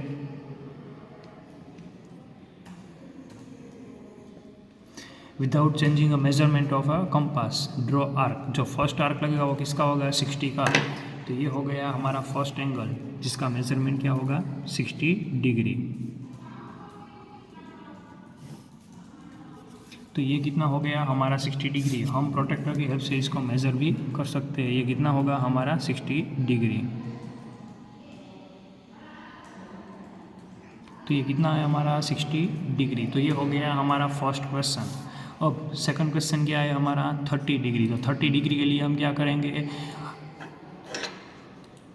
without changing a measurement of a compass draw arc. जो फर्स्ट आर्क लगेगा वो किसका होगा, 60 का। तो ये हो गया हमारा फर्स्ट एंगल जिसका मेजरमेंट क्या होगा, 60 डिग्री। तो ये कितना हो गया हमारा 60 डिग्री। हम प्रोटेक्टर की हेल्प से इसको मेज़र भी कर सकते हैं। ये कितना होगा हमारा 60 डिग्री। तो ये कितना है हमारा 60 डिग्री। तो ये हो गया हमारा फर्स्ट क्वेश्चन। अब सेकंड क्वेश्चन क्या है हमारा 30 डिग्री। तो 30 डिग्री के लिए हम क्या करेंगे,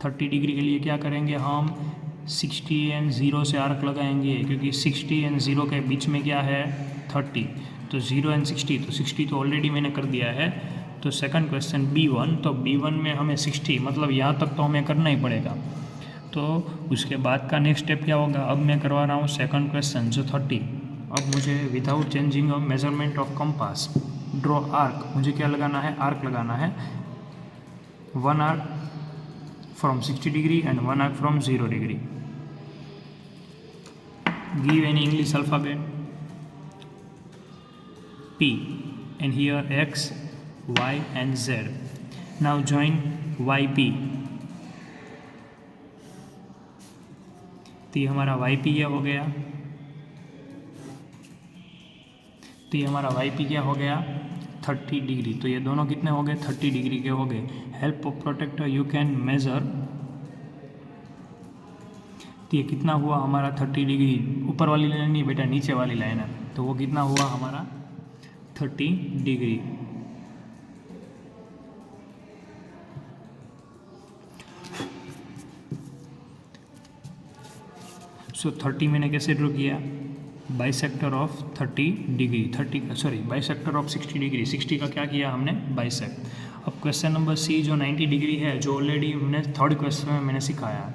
30 डिग्री के लिए क्या करेंगे, हम 60 एंड 0 से आर्क लगाएंगे, क्योंकि 60 एंड 0 के बीच में क्या है 30। तो 0 एंड 60, तो 60 तो ऑलरेडी मैंने कर दिया है। तो सेकंड क्वेश्चन B1, तो B1 में हमें 60 मतलब यहाँ तक तो हमें करना ही पड़ेगा। तो उसके बाद का नेक्स्ट स्टेप क्या होगा, अब मैं करवा रहा हूँ सेकंड क्वेश्चन जो 30। अब मुझे without changing of measurement of compass draw arc, मुझे क्या लगाना है, आर्क लगाना है। 1 arc from 60 degree and 1 arc from 0 degree. Give any English alphabet P and here X, Y and Z. Now join YP. तो ये हमारा YP क्या हो गया, तो ये हमारा YP क्या हो गया 30 डिग्री। तो ये दोनों कितने हो गए 30 डिग्री के हो गए। Help of protractor you can measure. तो ये कितना हुआ हमारा 30 डिग्री। ऊपर वाली लाइन नहीं बेटा, नीचे वाली लाइन है। तो वो कितना हुआ हमारा 30 डिग्री। सो 30 मैंने कैसे ड्रॉ किया, bisector of 30 degree, bisector of 60 degree. 60 का क्या किया हमने, बाइसेक्ट। अब क्वेश्चन नंबर सी जो 90 डिग्री है, जो ऑलरेडी हमने थर्ड क्वेश्चन में मैंने सिखाया।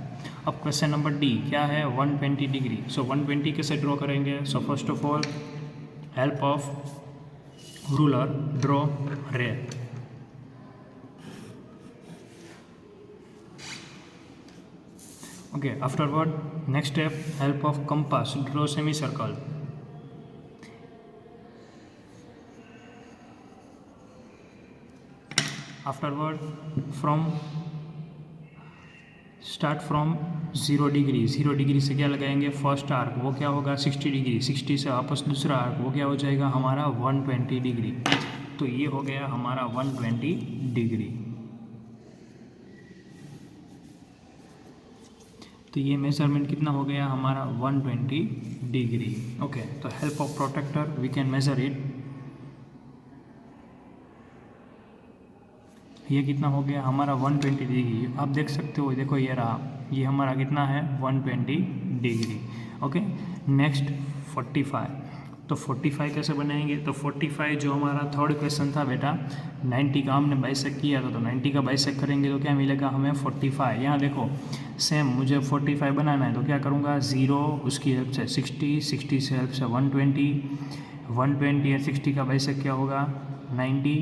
अब क्वेश्चन नंबर डी क्या है 120 डिग्री। सो 120 कैसे ड्रॉ करेंगे, सो first of all help of ruler draw ray। okay, afterward next step help of compass draw semicircle। afterward from start from 0 degree. 0 degree से क्या लगाएंगे फर्स्ट आर्क, वो क्या होगा 60 डिग्री। 60 से वापस दूसरा आर्क, वो क्या हो जाएगा हमारा 120 डिग्री। तो ये हो गया हमारा 120 डिग्री। तो ये मेजरमेंट कितना हो गया हमारा 120 डिग्री। ओके, तो help of protractor we can measure it. ये कितना हो गया हमारा 120 डिग्री। आप देख सकते हो, देखो ये रहा, ये हमारा कितना है 120 डिग्री। Okay, next 45। तो 45 कैसे बनाएंगे? तो 45 जो हमारा थर्ड क्वेश्चन था बेटा, 90 का हमने बाइसेक्ट किया था, तो 90 का बाइसेक्ट करेंगे तो क्या मिलेगा हमें? 45। यहाँ देखो सेम मुझे 45 बनाना है तो क्या करूँगा? 0 उसकी हेल्प से 60, 60 से हेल्प से 120, 120 और 60 का बाइसेक्ट क्या होगा? 90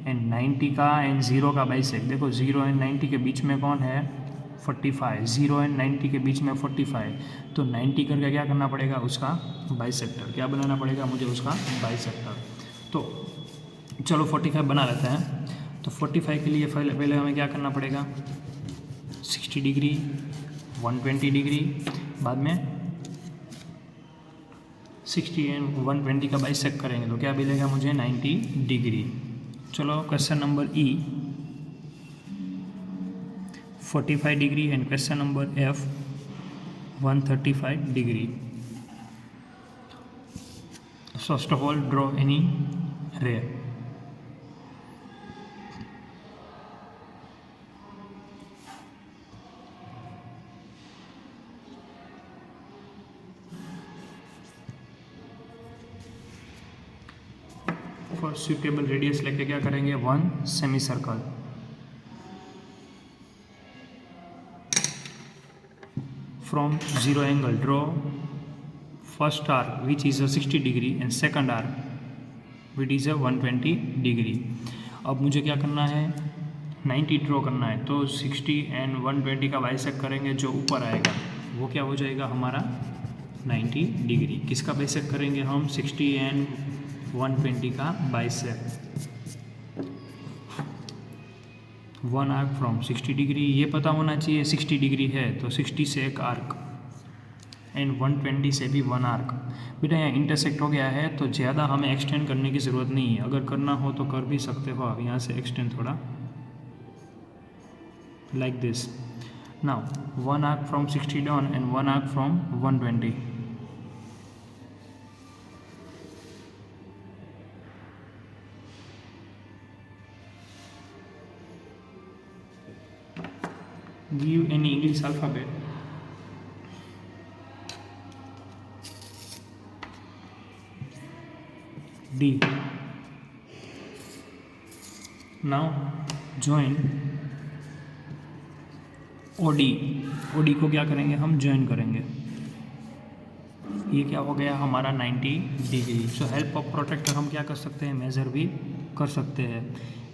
एंड 90 का एंड 0 का बाइसेक्ट। देखो 0 एंड 90 के बीच में कौन है? 45। 0 एंड 90 के बीच में 45, तो 90 करके क्या करना पड़ेगा? उसका बाइसेक्टर। क्या बनाना पड़ेगा मुझे? उसका बाइसेक्टर। तो चलो 45 बना लेते हैं। तो 45 के लिए पहले हमें क्या करना पड़ेगा? 60 डिग्री, 120 डिग्री, बाद में 60 एंड 120 का बाइसेक्ट करेंगे तो क्या मिलेगा मुझे? 90 डिग्री। चलो question number E, 45 degree and question number F 135 degree. First of all, draw any ray. For suitable radius लेके क्या करेंगे? 1 semicircle. From 0 angle, draw first arc which is a 60 degree and second arc which is a 120 degree. अब मुझे क्या करना है? 90 draw करना है, तो 60 एंड 120 का बाइसेक्ट करेंगे, जो ऊपर आएगा वो क्या हो जाएगा हमारा? 90 डिग्री. किसका बाइसेक्ट करेंगे हम? 60 एंड 120 का बाइसेक्ट. 1 आर्क फ्रॉम 60 डिग्री, ये पता होना चाहिए 60 डिग्री है तो 60 से एक आर्क एंड 120 से भी 1 आर्क. बेटा यहाँ इंटरसेक्ट हो गया है तो ज़्यादा हमें एक्सटेंड करने की ज़रूरत नहीं है, अगर करना हो तो कर भी सकते हो आप. यहाँ से एक्सटेंड थोड़ा like this. Now 1 arc from 60 down and 1 arc from 120. Give any English alphabet. D. Now join OD. OD को क्या करेंगे हम? ज्वाइन करेंगे. ये क्या हो गया हमारा? 90 degree. So help of protractor हम क्या कर सकते हैं? मेजर भी कर सकते हैं.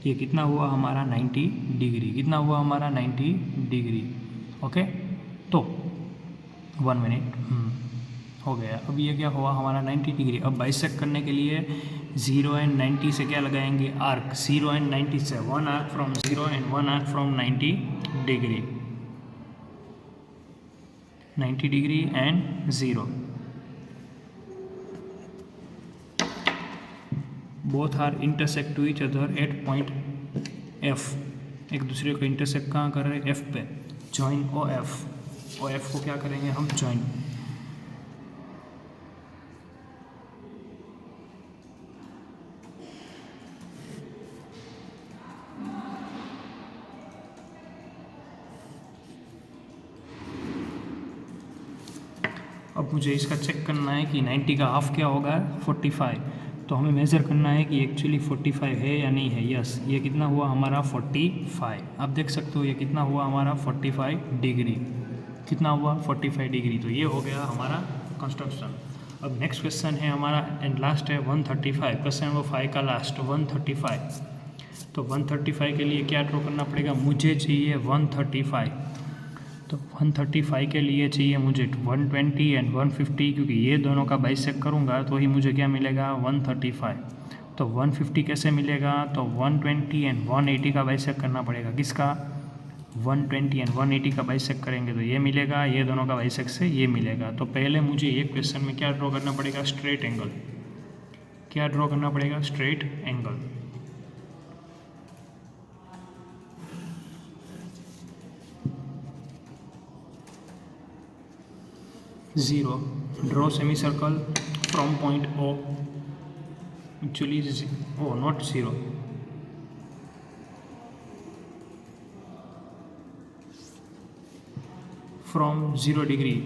ये कितना हुआ हमारा? 90 डिग्री. कितना हुआ हमारा? 90 डिग्री. ओके, तो 1 मिनट हो गया. अब ये क्या हुआ हमारा? 90 डिग्री. अब बाइसेक्ट करने के लिए 0 एंड 90 से क्या लगाएंगे? आर्क. 0 एंड 90 से 1 arc from 0 and 1 arc from 90 degree. 90 degree and 0. Both are intersect to each other at point F. एक दूसरे को इंटरसेक्ट कहाँ कर रहे हैं? F पे. Join OF. OF को क्या करेंगे हम? जॉइन. अब मुझे इसका चेक करना है कि 90 का हाफ क्या होगा? 45. तो हमें मेज़र करना है कि एक्चुअली 45 है या नहीं है. यस, ये कितना हुआ हमारा? 45. आप देख सकते हो ये कितना हुआ हमारा? 45 डिग्री. कितना हुआ? 45 डिग्री. तो ये हो गया हमारा कंस्ट्रक्शन. अब नेक्स्ट क्वेश्चन है हमारा एंड लास्ट है 135. क्वेश्चन नंबर 5 का लास्ट 135. तो 135 के लिए क्या ड्रॉ करना पड़ेगा? मुझे चाहिए 135. तो 135 के लिए चाहिए मुझे 120 एंड 150, क्योंकि ये दोनों का बाइसेक्ट करूँगा तो ही मुझे क्या मिलेगा? 135. तो 150 कैसे मिलेगा? तो 120 एंड 180 का बाइसेक्ट करना पड़ेगा. किसका? 120 एंड 180 का बाइसेक्ट करेंगे तो ये मिलेगा, ये दोनों का बाइसेक्ट से ये मिलेगा. तो पहले मुझे ये क्वेश्चन में क्या ड्रॉ करना पड़ेगा? Straight angle. क्या ड्रॉ करना पड़ेगा? Straight angle. Zero. Draw semicircle from point O. Actually, not 0. From 0 degree.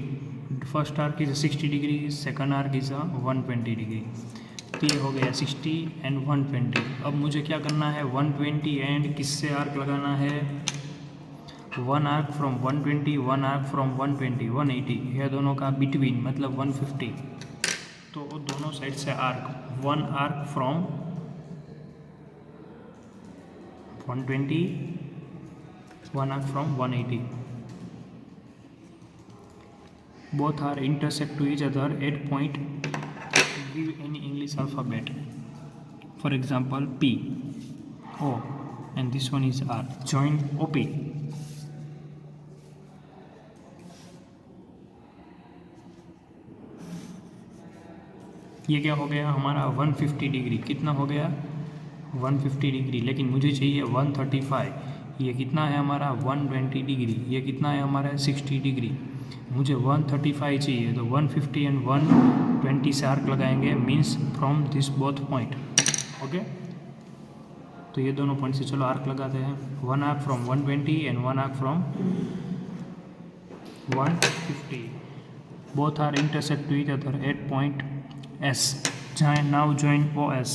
First arc is 60 degree, second arc is 120 degree. तो ये हो गया 60 एंड 120। अब मुझे क्या करना है, 120 एंड किससे आर्क लगाना है, one arc from 120, one arc from 120, 180, यह दोनों का बिटवीन मतलब 150। तो दोनों साइड से arc, one arc from 120, one arc from 180, both are intersect to each other at point. Give any English alphabet, for example P, O, and this one is R. Join OP. ये क्या हो गया हमारा 150 degree, कितना हो गया 150 degree, लेकिन मुझे चाहिए 135। ये कितना है हमारा 120 डिग्री, ये कितना है हमारा 60 डिग्री, मुझे 135 चाहिए। तो 150 एंड 120 से आर्क लगाएंगे, means from this both point. Okay, तो ये दोनों पॉइंट से चलो आर्क लगाते हैं। One arc from 120 and one arc from 150, both are intersect to each other at point S. Now join OS.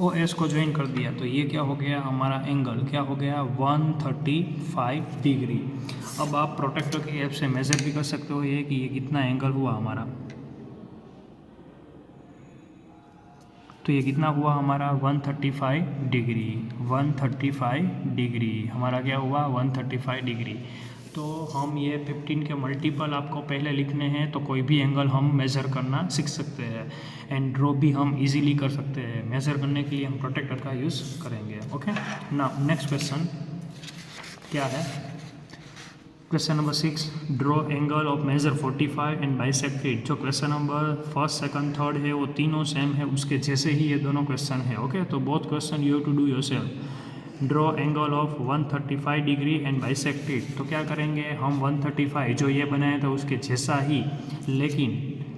OS को ज्वाइन कर दिया तो ये क्या हो गया हमारा एंगल, क्या हो गया 135 डिग्री। अब आप प्रोटेक्टर की हेल्प से मेजर भी कर सकते हो ये कि ये कितना एंगल हुआ हमारा। तो ये कितना हुआ हमारा 135 डिग्री, 135 डिग्री हमारा क्या हुआ 135 डिग्री। तो हम ये 15 के मल्टीपल आपको पहले लिखने हैं, तो कोई भी एंगल हम मेज़र करना सीख सकते हैं एंड ड्रॉ भी हम इजीली कर सकते हैं। मेज़र करने के लिए हम प्रोटेक्टर का यूज़ करेंगे। ओके, नाउ नेक्स्ट क्वेश्चन क्या है, question number 6, draw angle of measure 45 and bisect it. जो question number first second third है वो तीनों सेम है, उसके जैसे ही ये दोनों क्वेश्चन है। ओके, तो both question you have to do yourself. Draw angle of 135 degree and bisect it. तो क्या करेंगे हम 135 जो ये बनाया था उसके जैसा ही, लेकिन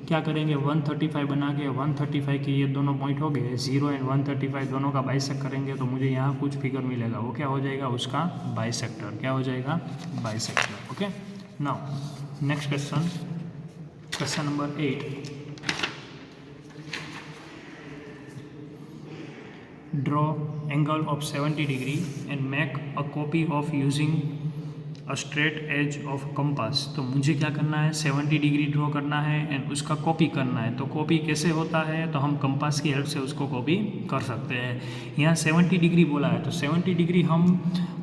क्या करेंगे 135 बना के 135 के ये दोनों पॉइंट हो गए 0 एंड 135 दोनों का बाइसेक्ट करेंगे, तो मुझे यहाँ कुछ फिगर मिलेगा, वो क्या हो जाएगा उसका बाइसेक्टर, क्या हो जाएगा bisector. Okay, now next question, question number 8, draw angle of 70 degree and make a copy of using a straight edge of compass. तो मुझे क्या करना है 70 डिग्री ड्रॉ करना है एंड उसका कॉपी करना है। तो कॉपी कैसे होता है, तो हम कंपास की हेल्प से उसको कॉपी कर सकते हैं। यहाँ 70 डिग्री बोला है तो 70 डिग्री हम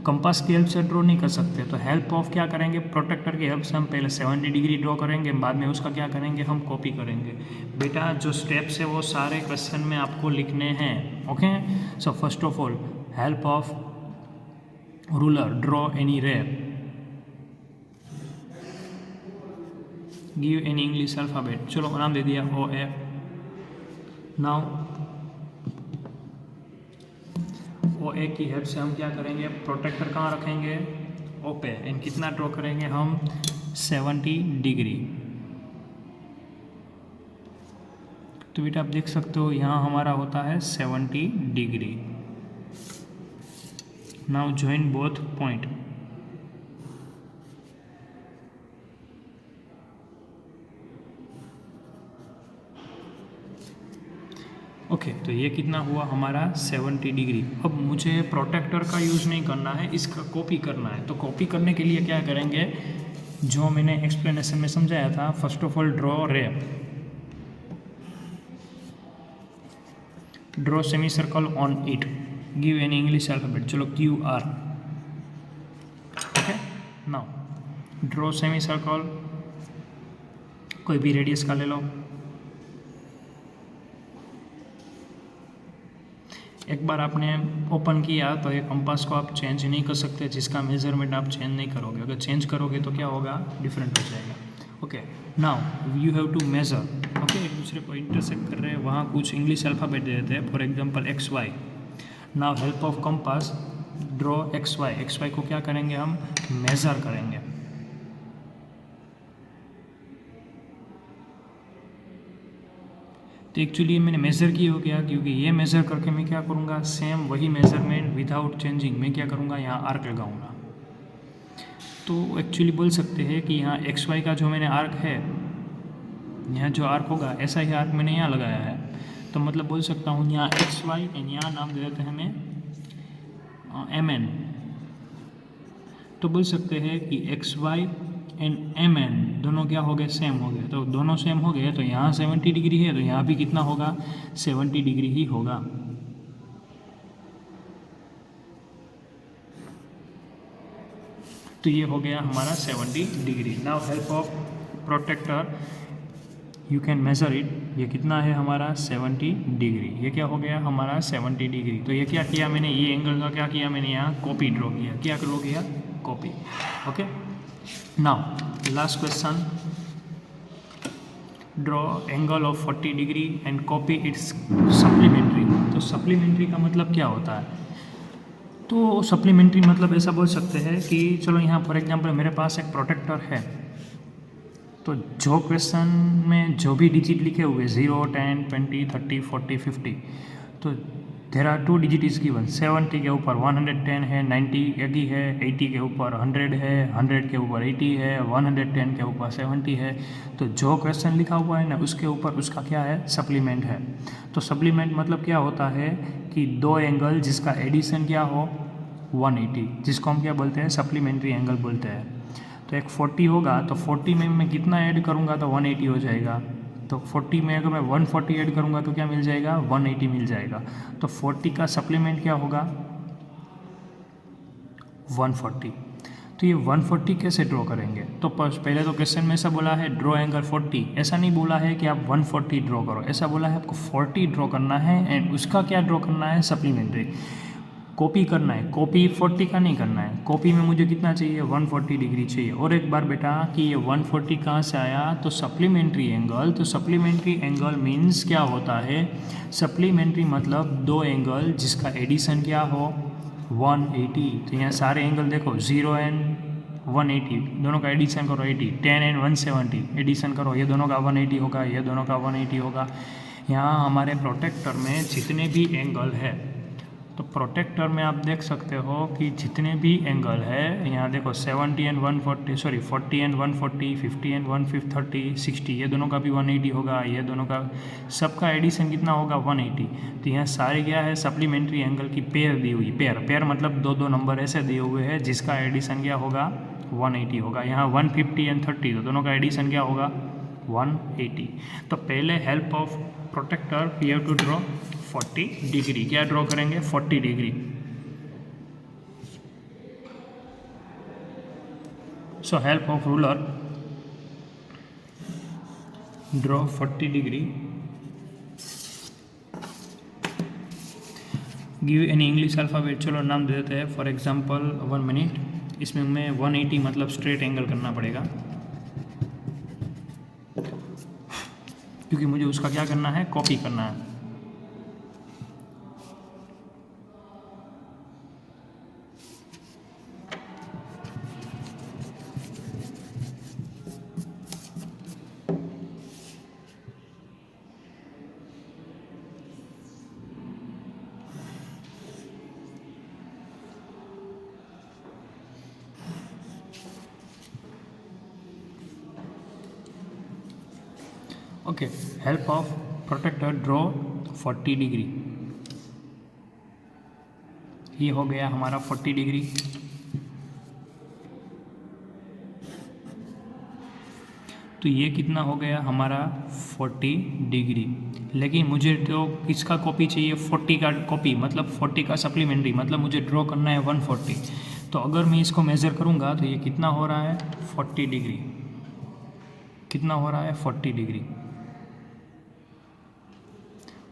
कंपास की हेल्प से ड्रॉ नहीं कर सकते, तो हेल्प ऑफ क्या करेंगे प्रोटेक्टर की हेल्प से हम पहले 70 डिग्री ड्रॉ करेंगे, बाद में उसका क्या करेंगे हम कॉपी करेंगे। बेटा जो स्टेप्स है वो सारे क्वेश्चन में आपको लिखने हैं। Okay, so first of all help of ruler, draw any रे, गिव एनी इंग्लिश अल्फ़ाबेट। चलो नाम दे दिया ओ ए। नाउ ओ ए की हेल्प से हम क्या करेंगे प्रोटेक्टर कहाँ रखेंगे ओ पे, एंड कितना ड्रॉ करेंगे हम 70 डिग्री। तो बेटा आप देख सकते हो यहाँ हमारा होता है 70 degree. Now join both point. Okay, तो ये कितना हुआ हमारा 70 डिग्री। अब मुझे प्रोटेक्टर का यूज़ नहीं करना है, इसका कॉपी करना है। तो कॉपी करने के लिए क्या करेंगे, जो मैंने एक्सप्लेनेशन में समझाया था, first of all draw ray, draw semi circle on it, give any English alphabet. चलो Q R. Okay, now draw semi circle, कोई भी रेडियस का ले लो। एक बार आपने ओपन किया तो ये कंपास को आप चेंज नहीं कर सकते, जिसका मेजरमेंट आप चेंज नहीं करोगे। अगर चेंज करोगे तो क्या होगा, डिफरेंट हो जाएगा। Okay, now you have to measure. Okay, एक दूसरे को इंटरसेक्ट कर रहे हैं, वहाँ कुछ इंग्लिश अल्फ़ाबेट दे देते हैं, for example X Y. Now help of compass, draw X Y. X Y को क्या करेंगे हम मेज़र करेंगे। तो एक्चुअली मैंने मेज़र की हो गया, क्योंकि ये मेज़र करके मैं क्या करूँगा, सेम वही मेज़रमेंट विदाउट चेंजिंग मैं क्या करूँगा, यहाँ आर्क लगाऊँगा। तो एक्चुअली बोल सकते हैं कि यहाँ एक्स वाई का जो मैंने आर्क है, यहाँ जो आर्क होगा ऐसा ही आर्क मैंने यहाँ लगाया है। तो मतलब बोल सकता हूँ यहाँ एक्स वाई एंड यहाँ नाम दे देते हैं हमें एम एन। तो बोल सकते हैं कि X Y and M N दोनों क्या हो गए, सेम हो गए। तो दोनों सेम हो गए तो यहाँ 70 डिग्री है, तो यहाँ भी कितना होगा, 70 डिग्री ही होगा। तो ये हो गया हमारा 70 degree. Now help of protractor you can measure it. ये कितना है हमारा 70 डिग्री। ये क्या हो गया हमारा 70 डिग्री। तो ये क्या किया मैंने, ये एंगल का क्या किया मैंने, यहाँ कॉपी ड्रॉ किया। क्या ड्रॉ किया, copy. Okay, now last question, draw angle of 40 degree and copy it's supplementary. तो सप्लीमेंट्री का मतलब क्या होता है, तो सप्लीमेंट्री मतलब ऐसा बोल सकते हैं कि चलो यहाँ फॉर एग्जांपल मेरे पास एक प्रोटेक्टर है, तो जो क्वेश्चन में जो भी डिजिट लिखे हुए 0, 10, 20, 30, 40, 50, तो there are 2 digit is given. 70 के ऊपर 110 है, 90 एगी है, 80 के ऊपर 100 है, 100 के ऊपर 80 है, 110 के ऊपर 70 है। तो जो क्वेश्चन लिखा हुआ है ना उसके ऊपर उसका क्या है, सप्लीमेंट है। तो सप्लीमेंट मतलब क्या होता है कि दो एंगल जिसका एडिशन क्या हो 180, जिसको हम क्या बोलते हैं, सप्लीमेंट्री एंगल बोलते हैं। तो एक 40 होगा तो 40 में मैं कितना ऐड करूँगा तो 180 हो जाएगा। तो 40 में अगर मैं 140 ऐड करूँगा तो क्या मिल जाएगा, 180 मिल जाएगा। तो 40 का सप्लीमेंट क्या होगा, 140। तो ये 140 कैसे ड्रॉ करेंगे, तो पहले तो क्वेश्चन में ऐसा बोला है ड्रॉ एंगल 40, ऐसा नहीं बोला है कि आप 140 ड्रॉ करो, ऐसा बोला है आपको 40 ड्रॉ करना है एंड उसका क्या ड्रॉ करना है, सप्लीमेंट्री कॉपी करना है। कॉपी 40 का नहीं करना है, कॉपी में मुझे कितना चाहिए, 140 डिग्री चाहिए। और एक बार बेटा कि ये 140 कहाँ से आया, तो सप्लीमेंट्री एंगल। तो सप्लीमेंट्री एंगल मीन्स क्या होता है, सप्लीमेंट्री मतलब दो एंगल जिसका एडिशन क्या हो 180। तो यहाँ सारे एंगल देखो 0 एंड 180, दोनों का एडिशन करो 80, 10 एंड 170 एडिशन करो, ये दोनों का 180 होगा, ये दोनों का 180 होगा। यहाँ हमारे प्रोटेक्टर में जितने भी एंगल है, तो प्रोटेक्टर में आप देख सकते हो कि जितने भी एंगल है, यहाँ देखो 70 एंड 140, सॉरी 40 एंड 140, 50 एंड 130, 60, ये दोनों का भी 180 होगा, ये दोनों का सबका एडिशन कितना होगा 180। तो यहाँ सारे क्या है, सप्लीमेंट्री एंगल की पेयर दी हुई, पेयर मतलब दो नंबर ऐसे दिए हुए हैं जिसका एडिशन क्या होगा 180 होगा। यहाँ 150 एंड 30, तो दोनों का एडिशन क्या होगा 180। तो पहले help of protractor we have to draw 40 degree. क्या ड्रॉ करेंगे, 40 degree. So help of ruler draw 40 degree. Give any English alphabet, चलो नाम दे देते हैं। फॉर एग्जांपल 1 मिनट, इसमें हमें 180 मतलब स्ट्रेट एंगल करना पड़ेगा, क्योंकि मुझे उसका क्या करना है, कॉपी करना है। Okay, help of protractor draw 40 degree. ये हो गया हमारा 40 डिग्री। तो ये कितना हो गया हमारा 40 डिग्री। लेकिन मुझे तो किसका कॉपी चाहिए, 40 का कॉपी, मतलब 40 का सप्लीमेंट्री, मतलब मुझे ड्रॉ करना है 140। तो अगर मैं इसको मेज़र करूँगा तो ये कितना हो रहा है 40 डिग्री। कितना हो रहा है 40 डिग्री।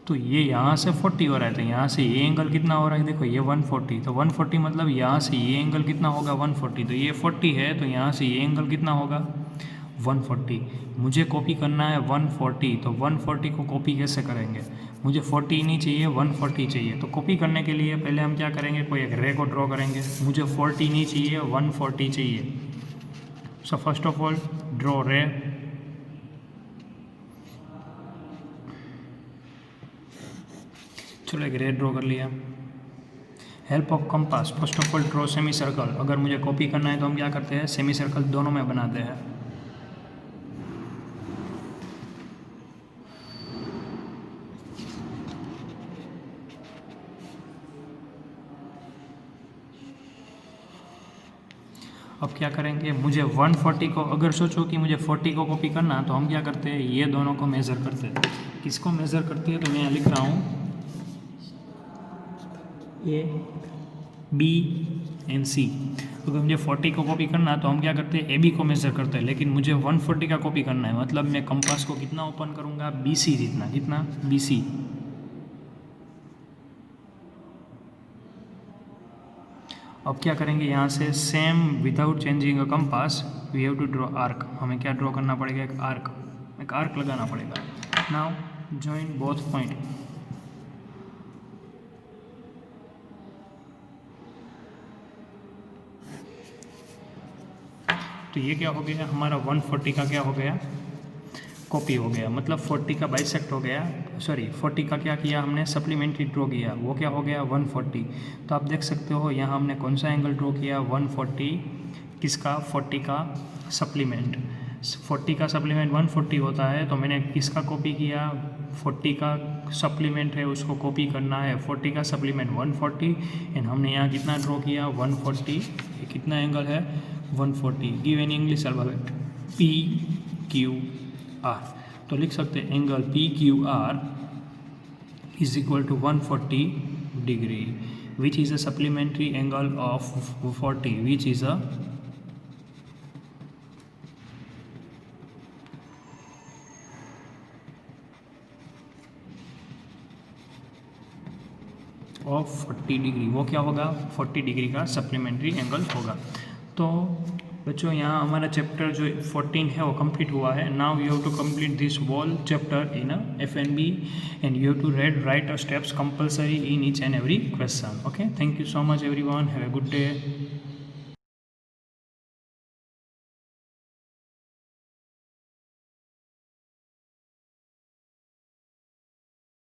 तो ये यहाँ से 40 हो रहा है, तो यहाँ से ये एंगल कितना हो रहा है, देखो ये 140। तो 140 मतलब यहाँ से ये एंगल कितना होगा 140। तो ये 40 है, तो यहाँ से ये एंगल कितना होगा 140। मुझे कॉपी करना है 140। तो 140 को कॉपी कैसे करेंगे, मुझे 40 नहीं चाहिए 140 चाहिए। तो कॉपी करने के लिए पहले हम क्या करेंगे, कोई एक रे को ड्रॉ करेंगे। मुझे 40 नहीं चाहिए 140 चाहिए। सो फर्स्ट ऑफ ऑल ड्रॉ रे। चलो एक रे ड्रॉ कर लिया। Help of compass, first of all draw semi circle. अगर मुझे कॉपी करना है तो हम क्या करते हैं, सेमी सर्कल दोनों में बनाते हैं। अब क्या करेंगे, मुझे 140 को, अगर सोचो कि मुझे 40 को कॉपी करना, तो हम क्या करते हैं, ये दोनों को मेज़र करते हैं। किसको मेज़र करते हैं, तो मैं यहाँ लिख रहा हूँ ए बी एंड सी। अगर मुझे 40 को कॉपी करना तो हम क्या करते हैं, ए बी को मेज़र करते हैं। लेकिन मुझे 140 का कॉपी करना है, मतलब मैं कंपास को कितना ओपन करूँगा, बी सी जितना, कितना, बी सी। अब क्या करेंगे, यहाँ से same without changing a compass we have to draw arc. हमें क्या ड्रॉ करना पड़ेगा, एक आर्क लगाना पड़ेगा। Now join both point. तो ये क्या हो गया, हमारा 140 का क्या हो गया, कॉपी हो गया, मतलब 40 का बाइसेक्ट हो गया, सॉरी 40 का क्या किया हमने, सप्लीमेंट्री ड्रॉ किया, वो क्या हो गया 140। तो आप देख सकते हो यहाँ हमने कौन सा एंगल ड्रॉ किया, 140, किसका, 40 का सप्लीमेंट। 40 का सप्लीमेंट 140 होता है, तो मैंने किसका कॉपी किया, 40 का सप्लीमेंट है उसको कॉपी करना है, 40 का सप्लीमेंट 140, एंड हमने यहाँ कितना ड्रॉ किया 140। कितना एंगल है 140। Give an English alphabet P Q R. तो लिख सकते हैं angle P Q R is equal to 140 degree, which is a supplementary angle of 40, which is a of 40 degree. वो क्या होगा, 40 डिग्री का सप्लीमेंट्री एंगल होगा। तो बच्चों यहाँ हमारा चैप्टर जो 14 है वो कंप्लीट हुआ है। Now you have to complete this whole chapter in FNB and you have to write steps compulsory in each and every question. Okay, thank you so much everyone, have a good day.